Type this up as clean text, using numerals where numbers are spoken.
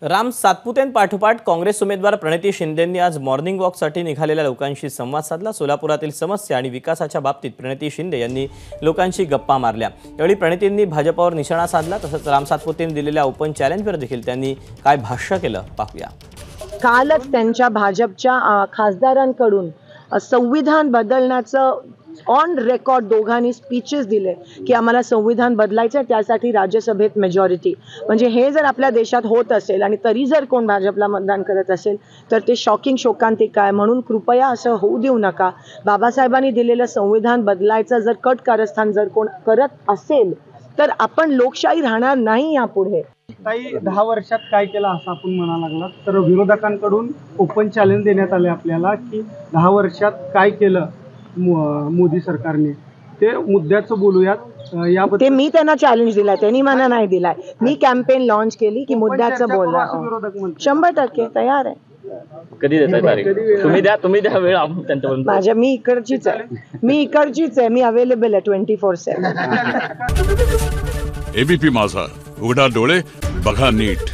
राम सातपुतेंपाठोपाठ काँग्रेस उमेदवार प्रणिती शिंदेंनी आज मॉर्निंग वॉकसाठी निघालेल्या लोकांशी संवाद साधला। सोलापुरातील समस्या आणि विकासाच्या बाबतीत प्रणिती शिंदे यांनी लोकांशी गप्पा मारल्या। यावेळी प्रणितींनी भाजपवर निशाणा साधला। तसंच राम सातपुतेंनी दिलेल्या ओपन चॅलेंजवर देखील त्यांनी काय भाष्य केलं पाहूया। कालच त्यांच्या भाजपच्या खासदारांकडून संविधान बदलण्याचं ऑन रेकॉर्ड दोघांनी स्पीचेस दिले की आम्हाला संविधान बदलायचं, त्यासाठी राज्यसभेत मेजॉरिटी। म्हणजे हे जर आपल्या देशात होत असेल आणि तरी जर कोण भाजपला मतदान करत असेल तर ते शॉकिंग शोकांतिक आहे। म्हणून कृपया असं होऊ देऊ नका। बाबासाहेबांनी दिलेलं संविधान बदलायचं जर कट कारस्थान जर कोण करत असेल तर आपण लोकशाही राहणार नाही यापुढे। काही 10 वर्षात काय केलं असं आपण म्हणायला लागलात, तर विरोधकांकडून ओपन चॅलेंज देण्यात आले आपल्याला की 10 वर्षात काय केलं मोदी सरकारने, ते मुद्द्याचं बोलूयात। याबद्दल ते मी त्यांना चॅलेंज दिलाय, त्यांनी मला नाही दिलाय। मी कॅम्पेन लॉन्च केली की मुद्द्याचं बोलला। विरोधक म्हणतात 100% तयार आहे। कधी देताय तारीख? तुम्ही द्या वेळ, आपण त्यांच्यापर्यंत। मी इकडचीच आहे, मी अवेलेबल आहे 24/7। एबीपी माझा, उघडा डोळे बघा नीट।